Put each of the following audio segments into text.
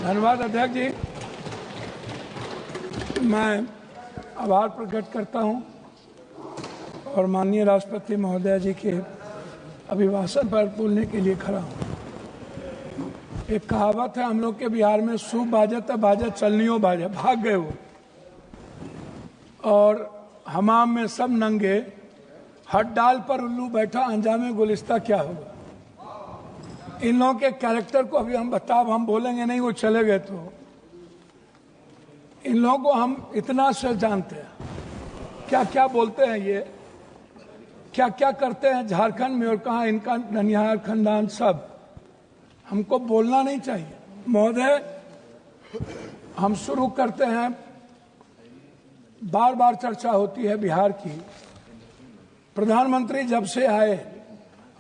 धन्यवाद अध्यक्ष जी। मैं आभार प्रकट करता हूं और माननीय राष्ट्रपति महोदय जी के अभिभाषण पर बोलने के लिए खड़ा हूं। एक कहावत है हम लोग के बिहार में, सूप बाजत बाजत चलनियो बाजे, भाग गए वो। और हमाम में सब नंगे, हट डाल पर उल्लू बैठा, अंजामे गुलिस्ता क्या होगा। इन लोगों के कैरेक्टर को अभी हम बोलेंगे नहीं, वो चले गए। तो इन लोगों को हम इतना से जानते हैं, क्या क्या बोलते हैं ये, क्या क्या करते हैं झारखंड में, और कहाँ इनका ननिहाल खानदान, सब हमको बोलना नहीं चाहिए। महोदय, हम शुरू करते हैं। बार बार चर्चा होती है बिहार की। प्रधानमंत्री जब से आए,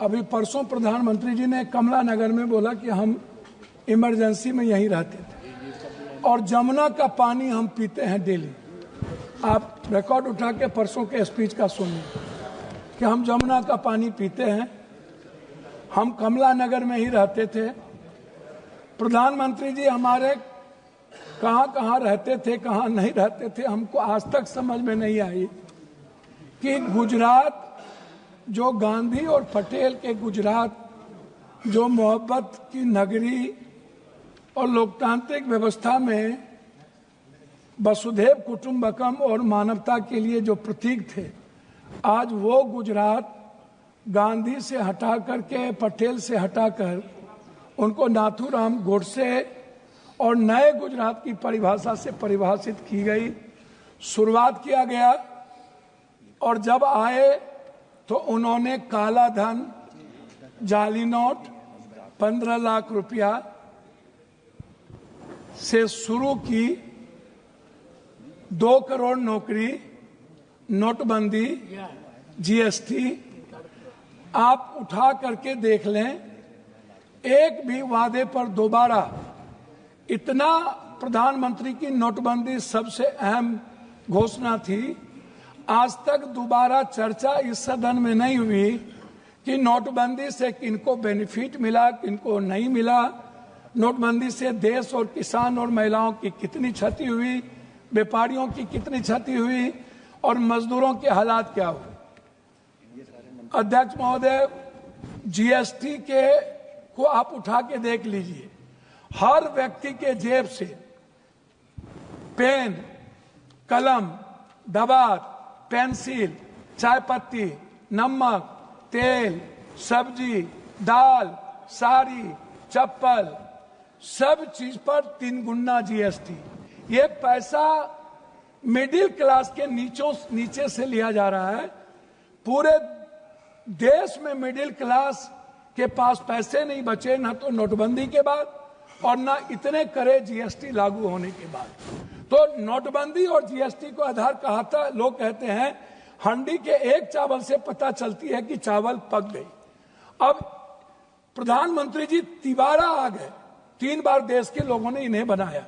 अभी परसों प्रधानमंत्री जी ने कमला नगर में बोला कि हम इमरजेंसी में यहीं रहते थे और जमुना का पानी हम पीते हैं डेली। आप रिकॉर्ड उठा के परसों के स्पीच का सुनिए कि हम जमुना का पानी पीते हैं। हम कमला नगर में ही रहते थे। प्रधानमंत्री जी हमारे कहाँ कहाँ रहते थे, कहाँ नहीं रहते थे, हमको आज तक समझ में नहीं आई कि गुजरात, जो गांधी और पटेल के गुजरात, जो मोहब्बत की नगरी और लोकतांत्रिक व्यवस्था में वसुधैव कुटुंबकम और मानवता के लिए जो प्रतीक थे, आज वो गुजरात गांधी से हटा करके, पटेल से हटाकर उनको नाथूराम गोडसे और नए गुजरात की परिभाषा से परिभाषित की गई, शुरुआत किया गया। और जब आए तो उन्होंने काला धन, जाली नोट, 15 लाख रुपया से शुरू की, 2 करोड़ नौकरी, नोटबंदी, जीएसटी, आप उठा करके देख लें। एक भी वादे पर दोबारा, इतना प्रधानमंत्री की नोटबंदी सबसे अहम घोषणा थी, आज तक दोबारा चर्चा इस सदन में नहीं हुई कि नोटबंदी से किनको बेनिफिट मिला, किनको नहीं मिला, नोटबंदी से देश और किसान और महिलाओं की कितनी क्षति हुई, व्यापारियों की कितनी क्षति हुई और मजदूरों के हालात क्या हुए। अध्यक्ष महोदय, जीएसटी के को आप उठा के देख लीजिए। हर व्यक्ति के जेब से पेन, कलम, दवात, पेंसिल, चाय पत्ती, नमक, तेल, सब्जी, दाल, साड़ी, चप्पल, सब चीज पर 3 गुना जीएसटी। ये पैसा मिडिल क्लास के नीचे से लिया जा रहा है। पूरे देश में मिडिल क्लास के पास पैसे नहीं बचे, ना तो नोटबंदी के बाद और ना इतने करे जीएसटी लागू होने के बाद। तो नोटबंदी और जीएसटी को आधार कहा था। लोग कहते हैं हंडी के एक चावल से पता चलती है कि चावल पक गई। अब प्रधानमंत्री जी तिबारा आ गए, 3 बार देश के लोगों ने इन्हें बनाया।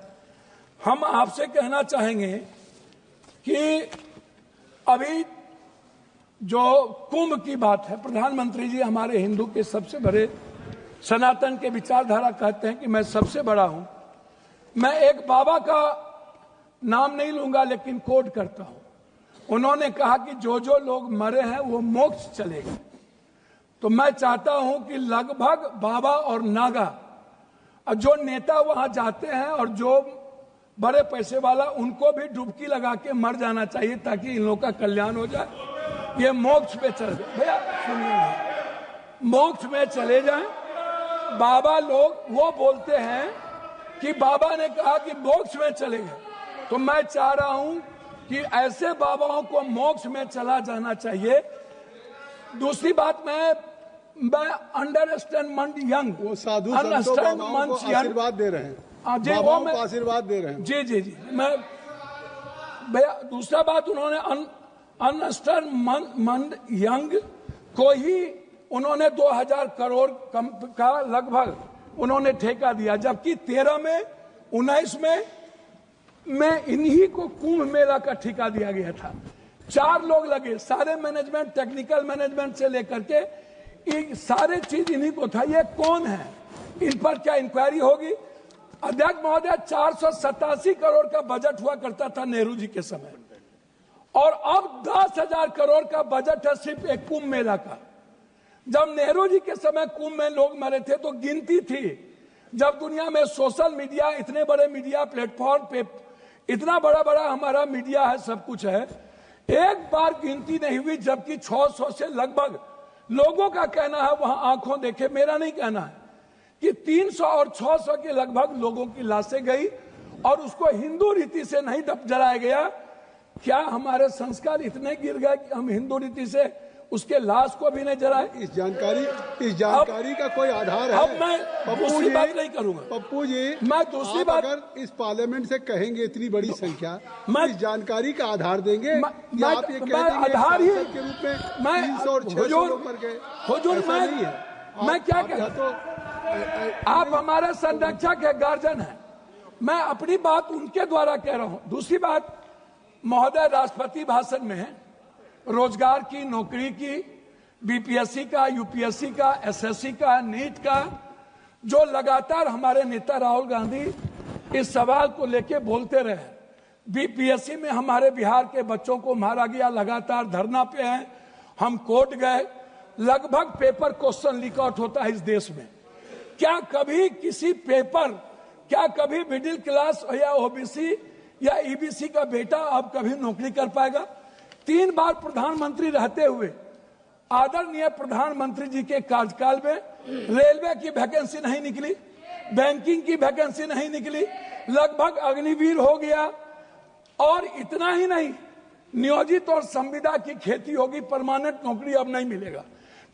हम आपसे कहना चाहेंगे कि अभी जो कुंभ की बात है, प्रधानमंत्री जी हमारे हिंदू के सबसे बड़े, सनातन के विचारधारा कहते हैं कि मैं सबसे बड़ा हूं। मैं एक बाबा का नाम नहीं लूंगा लेकिन कोट करता हूं। उन्होंने कहा कि जो जो लोग मरे हैं वो मोक्ष चले गए। तो मैं चाहता हूं कि लगभग बाबा और नागा, जो नेता वहां जाते हैं और जो बड़े पैसे वाला, उनको भी डुबकी लगा के मर जाना चाहिए ताकि इन लोगों का कल्याण हो जाए। ये मोक्ष पे चल जाए। भैया सुनिए, मोक्ष में चले जाएं। बाबा लोग वो बोलते हैं कि बाबा ने कहा कि मोक्ष में चले गए, तो मैं चाह रहा हूं कि ऐसे बाबाओं को मोक्ष में चला जाना चाहिए। दूसरी बात, मैं अंडरस्टैंड मंड यंग, वो साधु संतों को आशीर्वाद दे रहे हैं, बाबाओं को आशीर्वाद दे रहे हैं। जी जी जी, मैं भैया, दूसरा बात, उन्होंने अंडरस्टैंड मंड यंग को ही उन्होंने 2000 करोड़ का लगभग उन्होंने ठेका दिया, जबकि 13 में 19 में इन्हीं को कुंभ मेला का ठेका दिया गया था। 4 लोग लगे, सारे मैनेजमेंट, टेक्निकल मैनेजमेंट से लेकर के ये सारे चीज इन्हीं को था। ये कौन है, इन पर क्या इंक्वायरी होगी? अध्यक्ष महोदय 487 करोड़ का बजट हुआ करता था नेहरू जी के समय, और अब 10,000 करोड़ का बजट है सिर्फ एक कुंभ मेला का। जब नेहरू जी के समय कुंभ में लोग मरे थे तो गिनती थी। जब दुनिया में सोशल मीडिया, इतने बड़े मीडिया प्लेटफॉर्म पे इतना बड़ा बड़ा हमारा मीडिया है, सब कुछ है, एक बार गिनती नहीं हुई, जबकि 600 से लगभग लोगों का कहना है, वहां आंखों देखे, मेरा नहीं कहना है, कि 300 और 600 के लगभग लोगों की लाशें गई और उसको हिंदू रीति से नहीं जलाया गया। क्या हमारे संस्कार इतने गिर गए कि हम हिंदू रीति से उसके लाश को भी नहीं जलाए? इस जानकारी का कोई आधार है? अब मैं दूसरी बात नहीं करूंगा पप्पू जी, मैं दूसरी बात, अगर इस पार्लियामेंट से कहेंगे इतनी बड़ी संख्या, इस जानकारी का आधार देंगे या आप ये कह देंगे आधार ही के रूप में 300 और 600 लोग मर गए? हुजूर, मैं क्या कहता, तो आप हमारे संरक्षक है, गार्जियन है, मैं अपनी बात उनके द्वारा कह रहा हूं। दूसरी बात, महोदय राष्ट्रपति भाषण में रोजगार की, नौकरी की, बीपीएससी का, यूपीएससी का, एसएससी का, नीट का, जो लगातार हमारे नेता राहुल गांधी इस सवाल को लेके बोलते रहे। बीपीएससी में हमारे बिहार के बच्चों को मारा गया, लगातार धरना पे हैं, हम कोर्ट गए, लगभग पेपर क्वेश्चन लीक आउट होता है इस देश में। क्या कभी किसी पेपर, क्या कभी मिडिल क्लास या ओबीसी या ईबीसी का बेटा अब कभी नौकरी कर पाएगा? 3 बार प्रधानमंत्री रहते हुए आदरणीय प्रधानमंत्री जी के कार्यकाल में रेलवे की वैकेंसी नहीं निकली, बैंकिंग की वैकेंसी नहीं निकली, लगभग अग्निवीर हो गया। और इतना ही नहीं, नियोजित और संविदा की खेती होगी, परमानेंट नौकरी अब नहीं मिलेगा,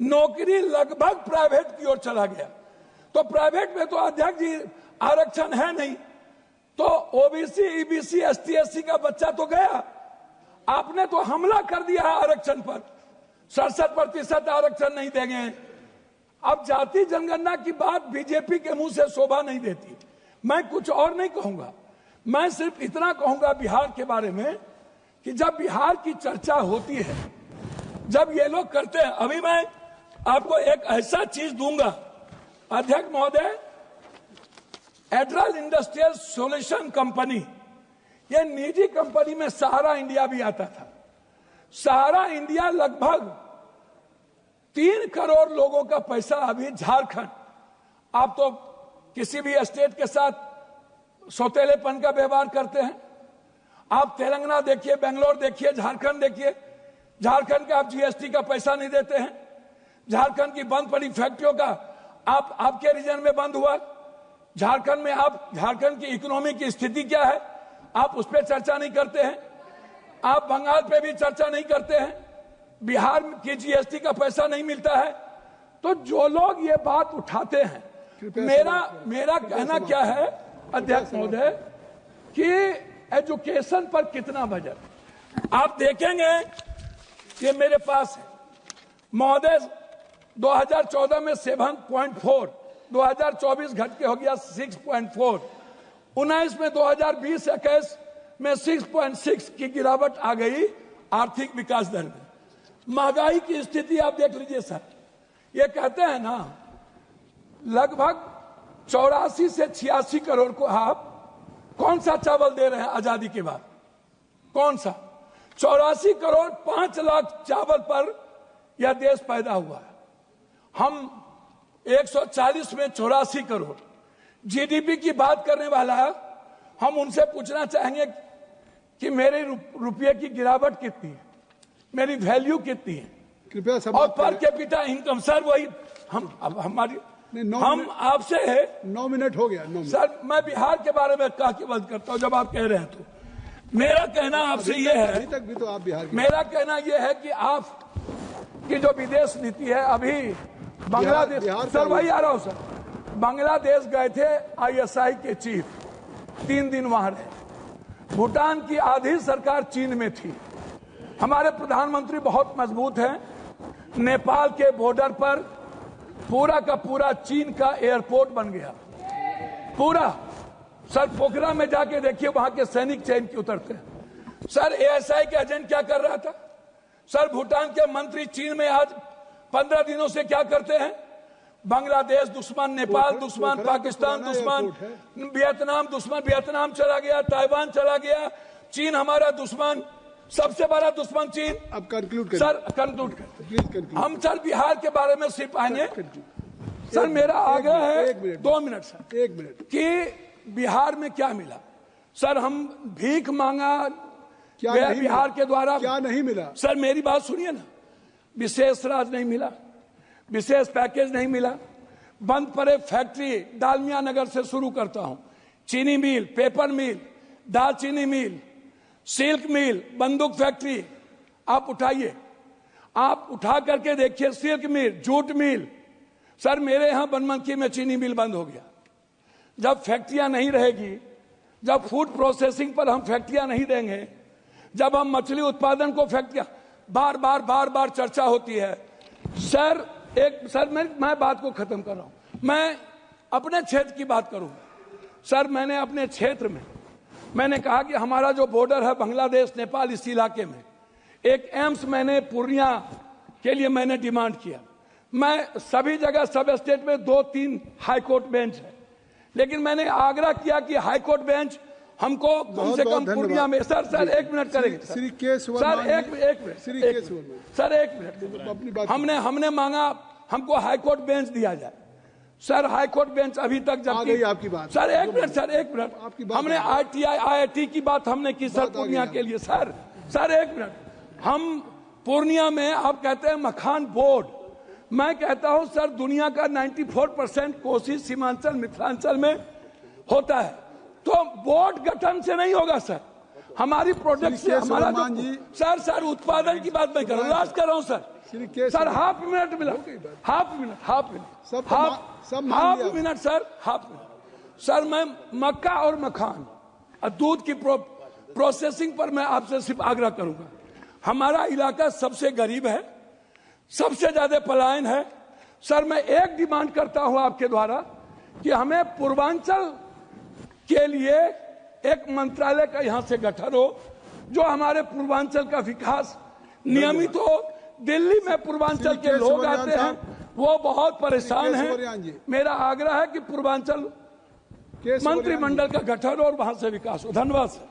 नौकरी लगभग प्राइवेट की ओर चला गया। तो प्राइवेट में तो अध्यक्ष जी आरक्षण है नहीं, तो ओबीसी, ईबीसी, एसटी, एससी का बच्चा तो गया। आपने तो हमला कर दिया है आरक्षण पर, 67% आरक्षण नहीं देंगे। अब जाति जनगणना की बात बीजेपी के मुंह से शोभा नहीं देती। मैं कुछ और नहीं कहूंगा, मैं सिर्फ इतना कहूंगा बिहार के बारे में कि जब बिहार की चर्चा होती है, जब ये लोग करते हैं, अभी मैं आपको एक ऐसा चीज दूंगा अध्यक्ष महोदय, एड्रल इंडस्ट्रियल सॉल्यूशन कंपनी, ये निजी कंपनी में सहारा इंडिया भी आता था। सहारा इंडिया लगभग 3 करोड़ लोगों का पैसा अभी झारखंड, आप तो किसी भी स्टेट के साथ सौतेलेपन का व्यवहार करते हैं, आप तेलंगाना देखिए, बेंगलोर देखिए, झारखंड देखिए, झारखंड का आप जीएसटी का पैसा नहीं देते हैं, झारखंड की बंद पड़ी फैक्ट्रियों का आपके रीजन में बंद हुआ, झारखंड में आप, झारखंड की इकोनॉमी की स्थिति क्या है आप उस पर चर्चा नहीं करते हैं, आप बंगाल पे भी चर्चा नहीं करते हैं, बिहार की जीएसटी का पैसा नहीं मिलता है। तो जो लोग ये बात उठाते हैं, मेरा कहना क्या है अध्यक्ष महोदय कि एजुकेशन पर कितना बजट आप देखेंगे, ये मेरे पास है महोदय, 2014 में 7.4, 2024 घट के हो गया 6.4, 19 में 2020-21 में 6.6 की गिरावट आ गई आर्थिक विकास दर में। महंगाई की स्थिति आप देख लीजिए सर, ये कहते हैं ना लगभग 84 से 86 करोड़ को आप कौन सा चावल दे रहे हैं आजादी के बाद, कौन सा? 84 करोड़ 5 लाख चावल पर यह देश पैदा हुआ है। हम 140 में 84 करोड़ जीडीपी की बात करने वाला है। हम उनसे पूछना चाहेंगे कि मेरे रुपये की गिरावट कितनी है, मेरी वैल्यू कितनी है, कृपया और पर कैपिटा इनकम। सर वही हम आपसे है 9 मिनट हो गया। सर मैं बिहार के बारे में कह के बात करता हूं, जब आप कह रहे हैं तो मेरा कहना आपसे ये है, अभी तक भी तो आप बिहार, मेरा कहना ये है कि आप की जो विदेश नीति है, अभी बांग्लादेश, सर वही आ रहा हूं सर, बांग्लादेश गए थे आईएसआई के चीफ, 3 दिन वहां रहे। भूटान की आधी सरकार चीन में थी। हमारे प्रधानमंत्री बहुत मजबूत हैं। नेपाल के बॉर्डर पर पूरा का पूरा चीन का एयरपोर्ट बन गया, पूरा। सर पोखरा में जाके देखिए, वहां के सैनिक चैन के उतरते हैं। सर एएसआई के एजेंट क्या कर रहा था? सर भूटान के मंत्री चीन में आज 15 दिनों से क्या करते हैं? बांग्लादेश दुश्मन, नेपाल दुश्मन, पाकिस्तान दुश्मन, वियतनाम दुश्मन, वियतनाम चला गया, ताइवान चला गया, चीन हमारा दुश्मन, सबसे बड़ा दुश्मन चीन। अब कंक्लूड सर कंक्लूड करते प्लीज कंक्लूड। हम सर बिहार के बारे में सिर्फ आएंगे। सर मेरा आग्रह है 2 मिनट सर, 1 मिनट कि बिहार में क्या मिला। सर हम भीख मांगा क्या गया नहीं बिहार मिला? के द्वारा, क्या नहीं मिला? सर मेरी बात सुनिए ना, विशेष राज नहीं मिला, विशेष पैकेज नहीं मिला, बंद पड़े फैक्ट्री, डालमिया नगर से शुरू करता हूं, चीनी मिल, पेपर मिल, दालचीनी मिल, सिल्क मिल, बंदूक फैक्ट्री, आप उठाइए, आप उठा करके देखिए, सिल्क मिल, जूट मिल। सर मेरे यहां बनमनखी में चीनी मिल बंद हो गया। जब फैक्ट्रियां नहीं रहेगी, जब फूड प्रोसेसिंग पर हम फैक्ट्रियां नहीं देंगे, जब हम मछली उत्पादन को फैक्ट्रियां, बार बार चर्चा होती है। सर मैं बात को खत्म कर रहा हूं, मैं अपने क्षेत्र की बात करूं। सर मैंने अपने क्षेत्र में मैंने कहा कि हमारा जो बॉर्डर है बांग्लादेश नेपाल, इस इलाके में एक एम्स मैंने पूर्णिया के लिए मैंने डिमांड किया। मैं सभी जगह सब स्टेट में 2-3 हाई कोर्ट बेंच है, लेकिन मैंने आग्रह किया कि हाई कोर्ट बेंच हमको कम से कम पूर्णिया में। सर 1 मिनट करेंगे सर, एक मिनट हमने मांगा हमको हाई कोर्ट बेंच दिया जाए। सर हाई कोर्ट बेंच अभी तक जब आपकी बात। सर एक मिनट हमने IIT की बात हमने की सर पूर्णिया के लिए। सर 1 मिनट, हम पूर्णिया में आप कहते हैं मखान बोर्ड, मैं कहता हूं सर दुनिया का 94% कोशिश सीमांचल मिथिलांचल में होता है, तो बोर्ड गठन से नहीं होगा सर, हमारी प्रोडक्ट से हमारा सर उत्पादन की बात मैं कर रहा हूँ, लास्ट कर रहा हूँ सर हाफ मिनट मिला, हाफ मिनट सर मैं मक्का और मखान और दूध की प्रोसेसिंग पर मैं आपसे सिर्फ आग्रह करूंगा। हमारा इलाका सबसे गरीब है, सबसे ज्यादा पलायन है। सर मैं एक डिमांड करता हूं आपके द्वारा कि हमें पूर्वांचल के लिए एक मंत्रालय का यहां से गठन हो, जो हमारे पूर्वांचल का विकास नियमित हो। दिल्ली में पूर्वांचल के लोग आते हैं, वो बहुत परेशान हैं। मेरा आग्रह है कि पूर्वांचल मंत्रिमंडल का गठन और वहां से विकास हो। धन्यवाद सर।